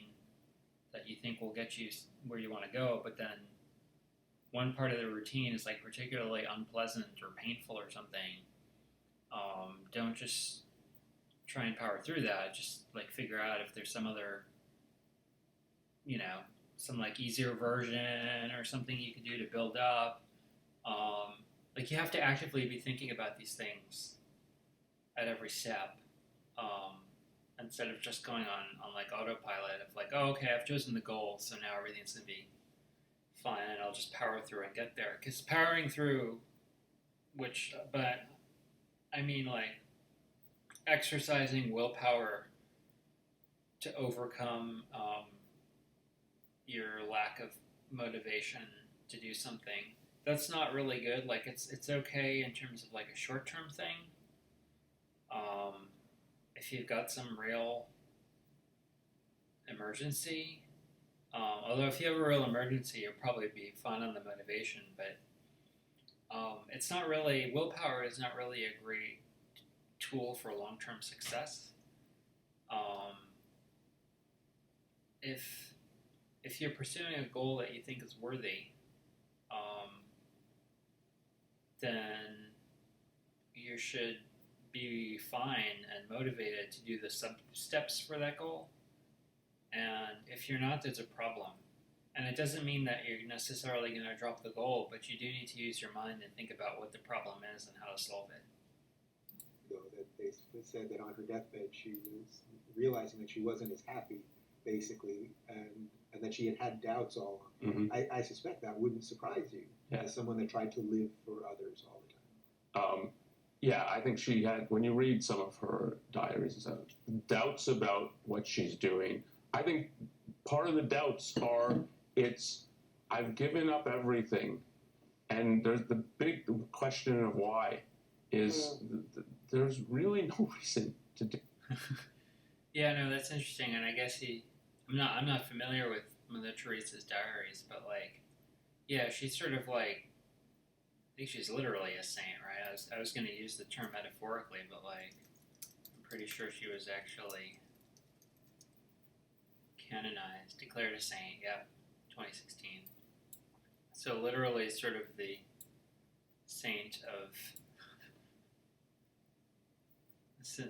that you think will get you where you want to go, but then one part of the routine is particularly unpleasant or painful or something, don't just try and power through that. Just figure out if there's some other, some easier version or something you could do to build up. You have to actively be thinking about these things at every step, instead of just going on autopilot of oh, okay, I've chosen the goal, so now everything's gonna be fine and I'll just power through and get there. Because powering through, exercising willpower to overcome your lack of motivation to do something, that's not really good. It's okay in terms of a short-term thing. If you've got some real emergency, although if you have a real emergency, you'll probably be fine on the motivation, but it's not really, willpower is not really a great tool for long-term success. If you're pursuing a goal that you think is worthy, then you should be fine and motivated to do the sub-steps for that goal. And if you're not, there's a problem. And it doesn't mean that you're necessarily going to drop the goal, but you do need to use your mind and think about what the problem is and how to solve it. That they said that on her deathbed she was realizing that she wasn't as happy, basically, and that she had doubts all along. Mm-hmm. I suspect that wouldn't surprise you, as someone that tried to live for others all the time. Yeah, I think she had, when you read some of her diaries and stuff, doubts about what she's doing. I think part of the doubts are, I've given up everything, and there's the big question of why is there's really no reason to do. Yeah, no, that's interesting, and I guess I'm not familiar with Mother Teresa's diaries, but she's sort of I think she's literally a saint, right? I was going to use the term metaphorically, but I'm pretty sure she was actually canonized, declared a saint. Yeah, 2016. So literally, sort of the saint of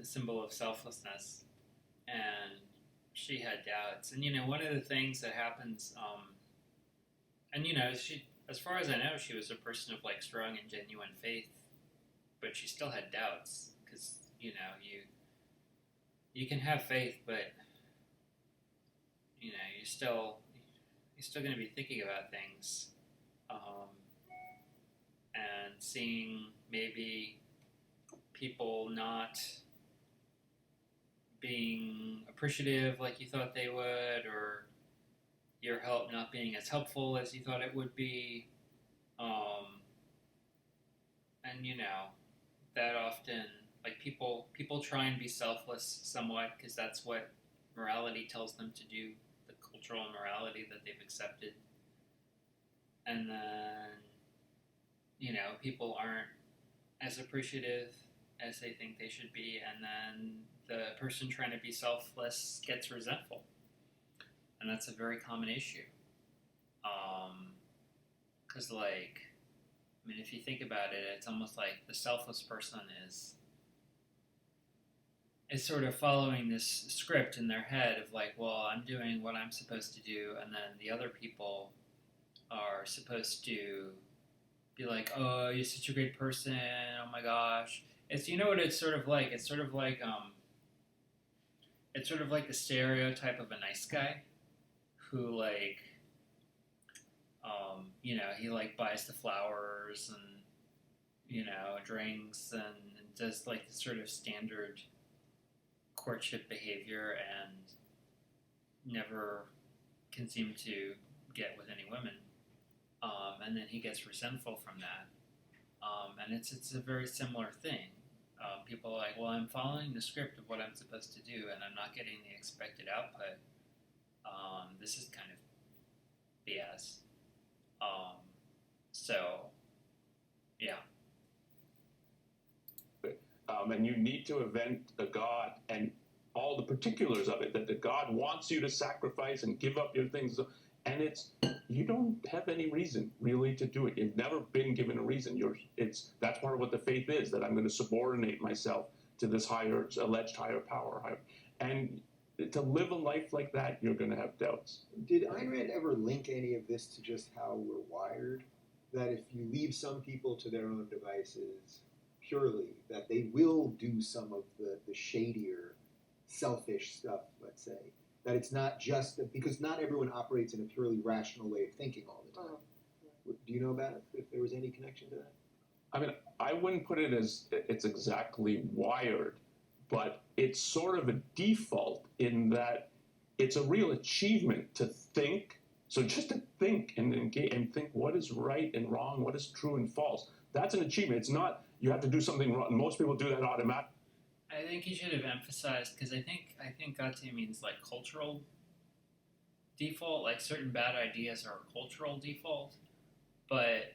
symbol of selflessness, and she had doubts. And one of the things that happens, she, as far as I know, she was a person of strong and genuine faith, but she still had doubts because you can have faith, but you you're still going to be thinking about things, and seeing maybe people not being appreciative like you thought they would, or your help not being as helpful as you thought it would be. And that often, like, people try and be selfless somewhat because that's what morality tells them to do, the cultural morality that they've accepted. And then, people aren't as appreciative as they think they should be, and then the person trying to be selfless gets resentful. And that's a very common issue. Because, if you think about it, it's almost like the selfless person is sort of following this script in their head of like, well, I'm doing what I'm supposed to do, and then the other people are supposed to be like, oh, you're such a great person, oh my gosh. It's, what it's sort of like? It's sort of like the stereotype of a nice guy who he buys the flowers and drinks and does the sort of standard courtship behavior and never can seem to get with any women, and then he gets resentful from that, and it's a very similar thing. People are like, well, I'm following the script of what I'm supposed to do and I'm not getting the expected output. This is kind of BS. Yeah. And you need to invent a God and all the particulars of it, that the God wants you to sacrifice and give up your things. And you don't have any reason really to do it. You've never been given a reason. That's part of what the faith is, that I'm going to subordinate myself to this alleged higher power. And to live a life like that, you're going to have doubts. Did Ayn Rand ever link any of this to just how we're wired? That if you leave some people to their own devices purely, that they will do some of the shadier, selfish stuff, let's say. That it's not just, because not everyone operates in a purely rational way of thinking all the time. Do you know about it, if there was any connection to that? I wouldn't put it as it's exactly wired, but it's sort of a default in that it's a real achievement to think. So just to think and engage and think what is right and wrong, what is true and false, that's an achievement. It's not you have to do something wrong. Most people do that automatically. I think he should have emphasized, because I think Gate means cultural default, certain bad ideas are a cultural default, but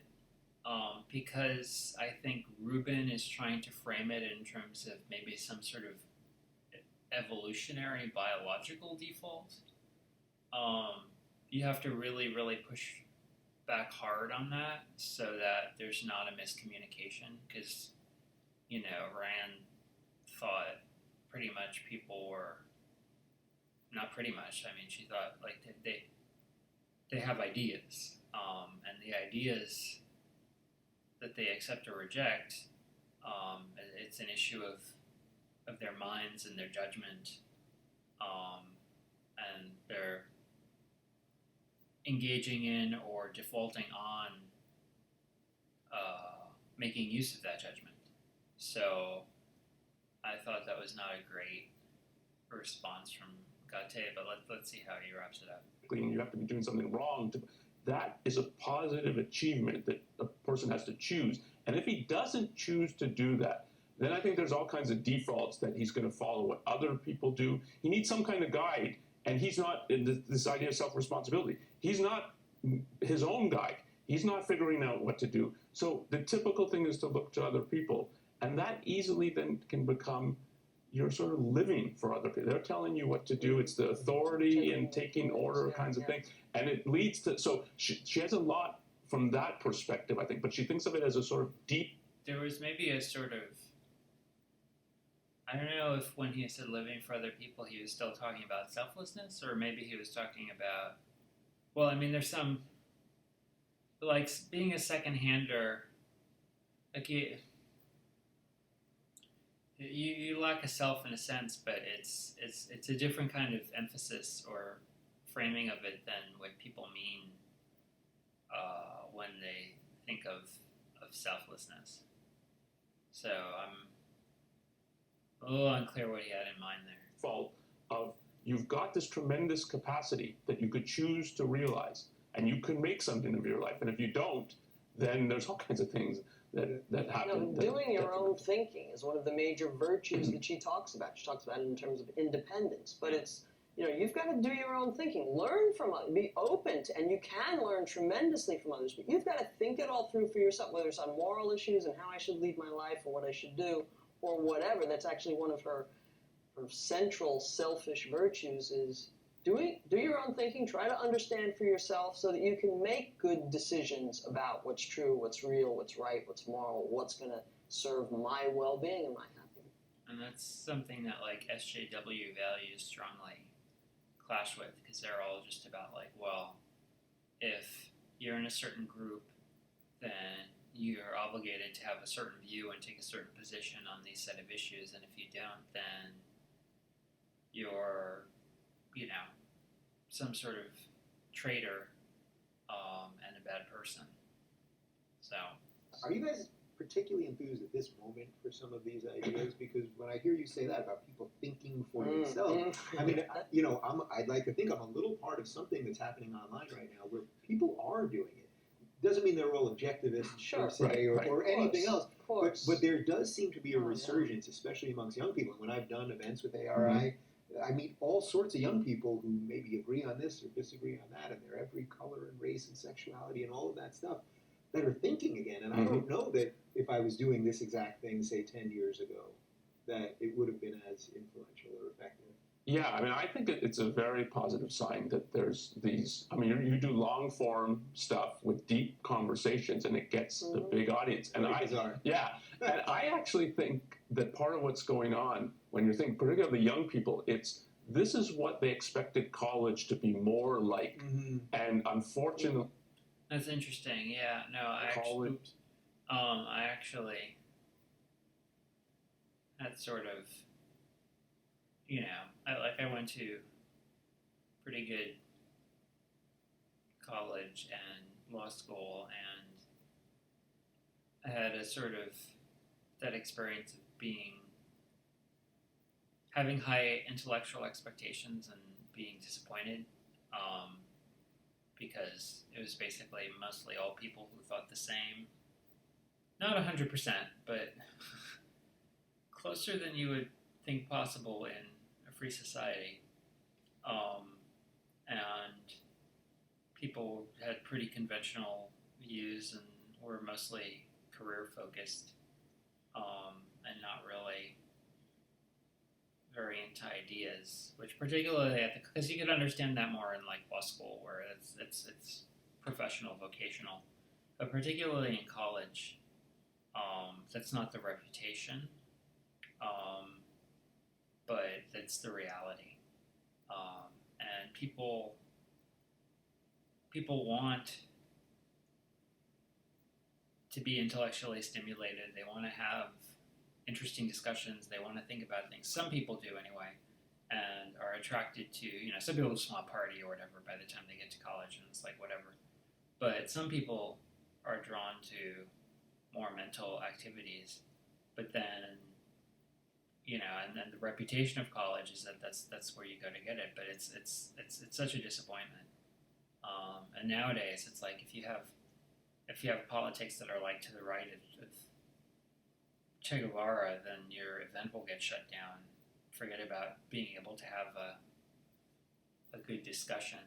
because I think Rubin is trying to frame it in terms of maybe some sort of evolutionary biological default, you have to really, really push back hard on that so that there's not a miscommunication, because, Rand thought pretty much people were, not pretty much, she thought they have ideas, and the ideas that they accept or reject, it's an issue of their minds and their judgment, and they're engaging in or defaulting on making use of that judgment. So I thought that was not a great response from Gate, but let's see how he wraps it up. You have to be doing something wrong. That is a positive achievement that a person has to choose. And if he doesn't choose to do that, then I think there's all kinds of defaults that he's going to follow what other people do. He needs some kind of guide, and he's not, this idea of self-responsibility, he's not his own guide. He's not figuring out what to do. So the typical thing is to look to other people, and that easily then can become you're sort of living for other people. They're telling you what to do. It's the authority and taking order kinds of thing. And it leads to, so she has a lot from that perspective, I think, but she thinks of it as a sort of deep. There was maybe a sort of, I don't know if when he said living for other people, he was still talking about selflessness, or maybe he was talking about, there's some, being a second-hander, you lack a self in a sense, but it's a different kind of emphasis or framing of it than what people mean when they think of selflessness. So I'm a little unclear what he had in mind there. Fault of you've got this tremendous capacity that you could choose to realize, and you can make something of your life. And if you don't, then there's all kinds of things that happen. Doing your own thinking is one of the major virtues that she talks about. She talks about it in terms of independence, but it's, you've got to do your own thinking. Learn from others. Be open to, and you can learn tremendously from others, but you've got to think it all through for yourself, whether it's on moral issues and how I should lead my life or what I should do or whatever. That's actually one of her central selfish virtues is do your own thinking, try to understand for yourself so that you can make good decisions about what's true, what's real, what's right, what's moral, what's going to serve my well-being and my happiness. And that's something that like SJW values strongly clash with, because they're all just about like, well, if you're in a certain group, then you're obligated to have a certain view and take a certain position on these set of issues, and if you don't, then you're, some sort of traitor and a bad person. So, are you guys particularly enthused at this moment for some of these ideas? Because when I hear you say that about people thinking for themselves, I mean, I'd like to think I'm a little part of something that's happening online right now where people are doing it. Doesn't mean they're all objectivists per se or anything else, but there does seem to be a resurgence, especially amongst young people. And when I've done events with ARI, I meet all sorts of young people who maybe agree on this or disagree on that, and they're every color and race and sexuality and all of that stuff that are thinking again. And I don't know that if I was doing this exact thing, say, 10 years ago, that it would have been as influential or effective. Yeah, I mean, I think it's a very positive sign that there's these, I mean, you do long-form stuff with deep conversations, and it gets a big audience. And and I actually think that part of what's going on, when you think, particularly young people, this is what they expected college to be more like. And unfortunately... That's interesting, yeah. No, I actually had sort of, I went to pretty good college and law school, and I had a sort of that experience of having high intellectual expectations and being disappointed, because it was basically mostly all people who thought the same. Not 100%, but closer than you would think possible in a free society. And people had pretty conventional views and were mostly career focused, and not really very into ideas, which particularly because you could understand that more in like law school, where it's professional, vocational, but particularly in college, that's not the reputation, but that's the reality, and people want to be intellectually stimulated. They want to have interesting discussions. They want to think about things. Some people do anyway, and are attracted to, some people just want to party or whatever by the time they get to college, and it's like whatever. But some people are drawn to more mental activities. But then, and then the reputation of college is that that's where you go to get it. But it's such a disappointment. And nowadays, it's like if you have politics that are like to the right of Che Guevara, then your event will get shut down. Forget about being able to have a good discussion.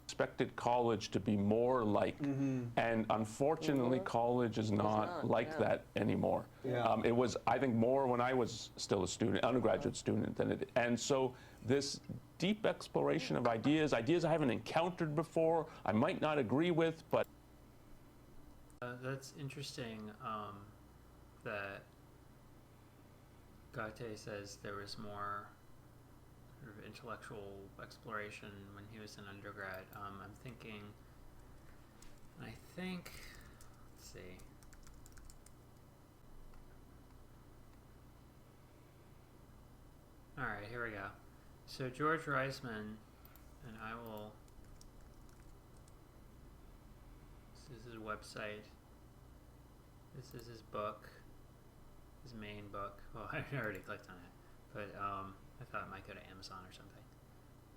Expected college to be more like, and unfortunately college is not like that anymore. It was, I think, more when I was still a student, undergraduate student, than it, and so this deep exploration of ideas I haven't encountered before, I might not agree with, but that's interesting that Gate says there was more sort of intellectual exploration when he was an undergrad. I'm thinking, let's see. Alright, here we go. So George Reisman, and I will... This is his website. This is his book. His main book. Well, I already clicked on it. But I thought it might go to Amazon or something.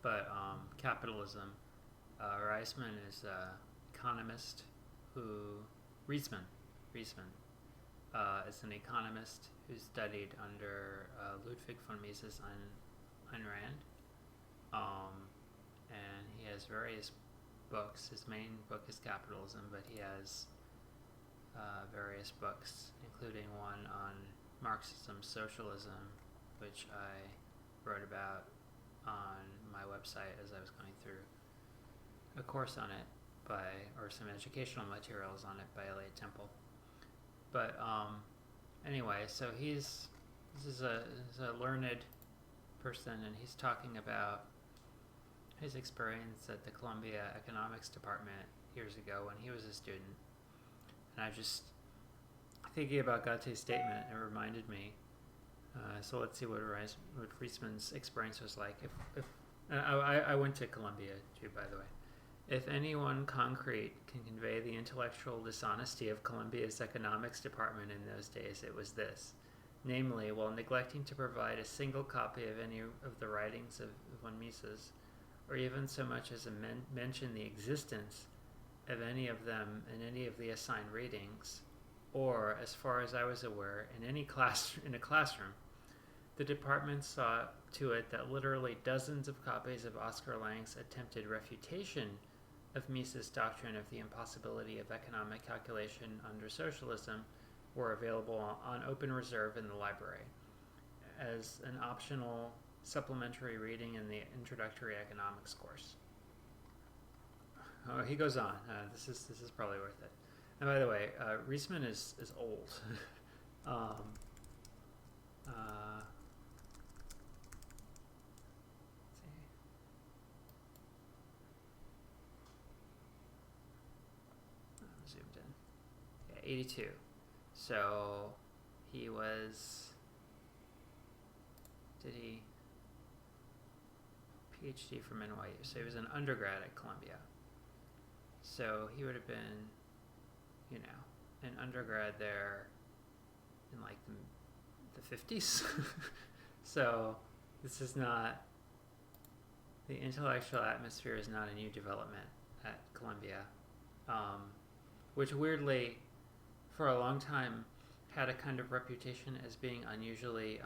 But Capitalism. Reisman is an economist who... Reisman is an economist who studied under Ludwig von Mises Ayn Rand. And he has various books. His main book is Capitalism, but he has various books, including one on Marxism, Socialism, which I wrote about on my website as I was going through a course on it or some educational materials on it by Elliot Temple. But anyway, so this is a learned person, and he's talking about his experience at the Columbia Economics Department years ago when he was a student. And I just, thinking about Gatte's statement, it reminded me. So let's see what Reisman's experience was like. I went to Columbia too, by the way. If anyone concrete can convey the intellectual dishonesty of Columbia's economics department in those days, it was this. Namely, while neglecting to provide a single copy of any of the writings of von Mises, or even so much as mention the existence of any of them in any of the assigned readings, or, as far as I was aware, in a classroom, the department saw to it that literally dozens of copies of Oscar Lange's attempted refutation of Mises' doctrine of the impossibility of economic calculation under socialism were available on open reserve in the library as an optional supplementary reading in the introductory economics course. Oh, he goes on. This is probably worth it. And by the way, Reisman is old. Let's see. I'm zoomed in. Yeah, 82. So he was. Did he? PhD from NYU. So he was an undergrad at Columbia. So he would have been, an undergrad there in like the 50s. So this is not, the intellectual atmosphere is not a new development at Columbia, which weirdly, for a long time, had a kind of reputation as being unusually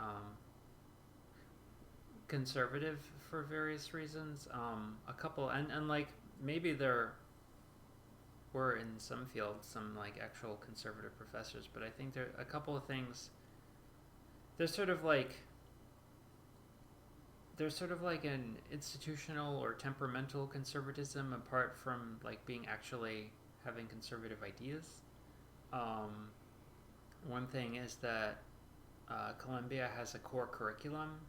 conservative for various reasons. A couple, and like maybe there were in some fields some like actual conservative professors, but I think there are a couple of things. There's sort of like an institutional or temperamental conservatism apart from like being actually having conservative ideas. One thing is that Columbia has a core curriculum,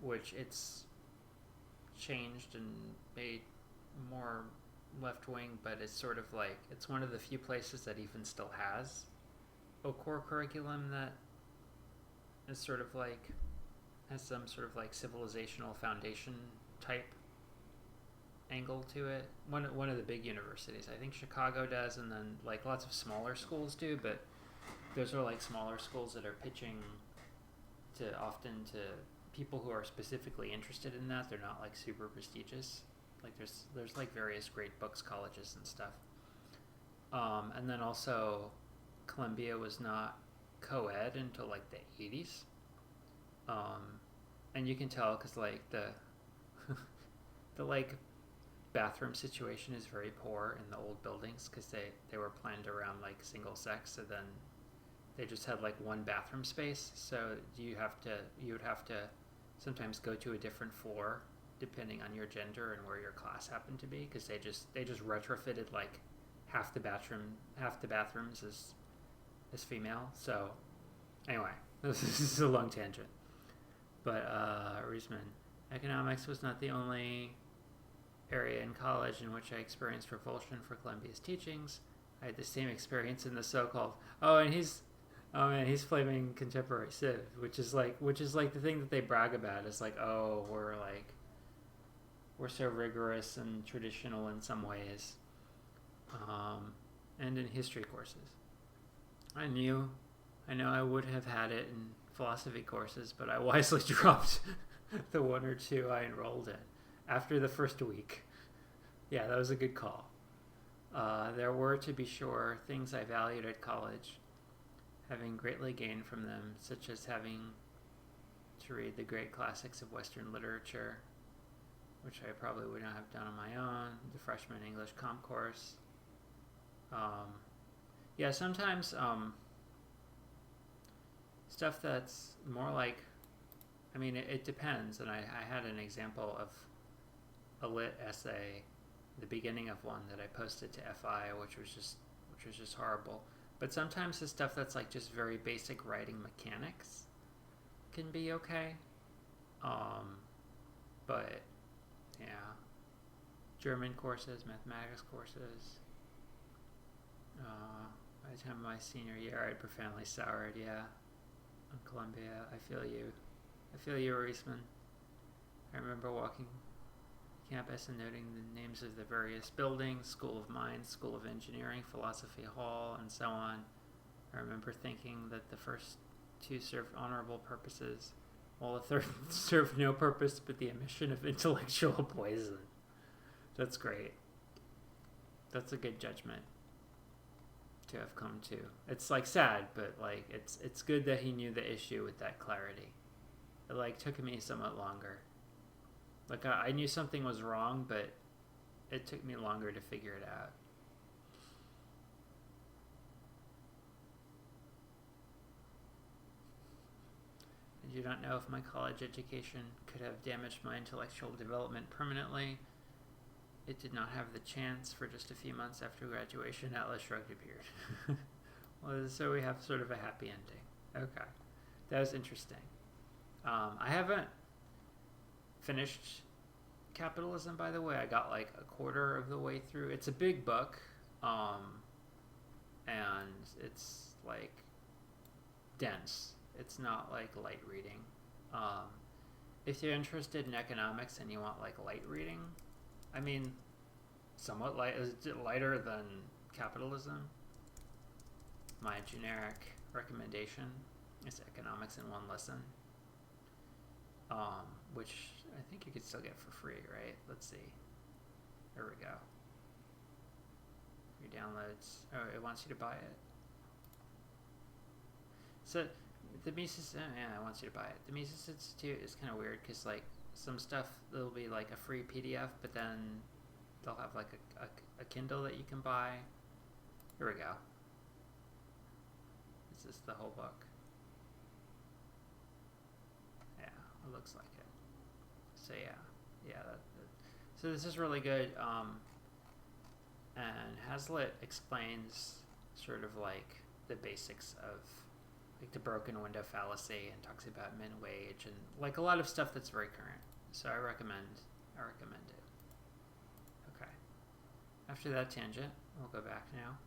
which it's changed and made more left-wing, but it's sort of like, it's one of the few places that even still has a core curriculum that is sort of like, has some sort of like civilizational foundation type angle to it. One of the big universities, I think Chicago does, and then like lots of smaller schools do, but those are like smaller schools that are pitching often to people who are specifically interested in that. They're not like super prestigious. Like there's like various great books colleges and stuff. And then also Columbia was not co-ed until like the 80s. And you can tell because like the like bathroom situation is very poor in the old buildings because they were planned around like single sex, so then they just had like one bathroom space, so you would have to sometimes go to a different floor depending on your gender and where your class happened to be, because they just retrofitted like half the bathrooms as female. So anyway, this is a long tangent. But Reisman, economics was not the only area in college in which I experienced repulsion for Columbia's teachings. I had the same experience in the so-called, and Oh man, he's flaming contemporary Civ, which is like the thing that they brag about. Is like, oh, we're so rigorous and traditional in some ways, and in history courses. I know I would have had it in philosophy courses, but I wisely dropped the one or two I enrolled in after the first week. Yeah, that was a good call. There were, to be sure, things I valued at college, having greatly gained from them, such as having to read the great classics of Western literature, which I probably would not have done on my own, the freshman English comp course. Yeah, sometimes stuff that's more like, I mean, it depends, and I had an example of a lit essay, the beginning of one that I posted to FI, which was just horrible. But sometimes the stuff that's like just very basic writing mechanics can be okay. But yeah, German courses, mathematics courses. By the time of my senior year, I'd profoundly soured. Yeah, on Columbia. I feel you, Reisman. I remember walking campus and noting the names of the various buildings: School of Mines, School of Engineering, Philosophy Hall, and so on. I remember thinking that the first two served honorable purposes, while the third served no purpose but the emission of intellectual poison. That's great. That's a good judgment to have come to. It's like sad, but like it's good that he knew the issue with that clarity. It like took me somewhat longer. Like I knew something was wrong, but it took me longer to figure it out. I do not know if my college education could have damaged my intellectual development permanently. It did not have the chance for just a few months after graduation. Atlas shrugged a beard. Well, so we have sort of a happy ending. Okay. That was interesting. I haven't finished Capitalism, by the way. I got like a quarter of the way through. It's a big book, and it's like dense. It's not like light reading. If you're interested in economics and you want like light reading, I mean, somewhat light. Is it lighter than Capitalism? My generic recommendation is Economics in One Lesson, which I think you could still get for free, right? Let's see. There we go. Free downloads. Oh, it wants you to buy it. So the Mises, yeah, it wants you to buy it. The Mises Institute is kind of weird because like some stuff there'll be like a free PDF, but then they'll have like a Kindle that you can buy. Here we go. This is the whole book. Yeah, it looks like it. So yeah. So this is really good. And Hazlitt explains sort of like the basics of like the broken window fallacy and talks about min wage and like a lot of stuff that's very current. So I recommend it. Okay. After that tangent, we'll go back now.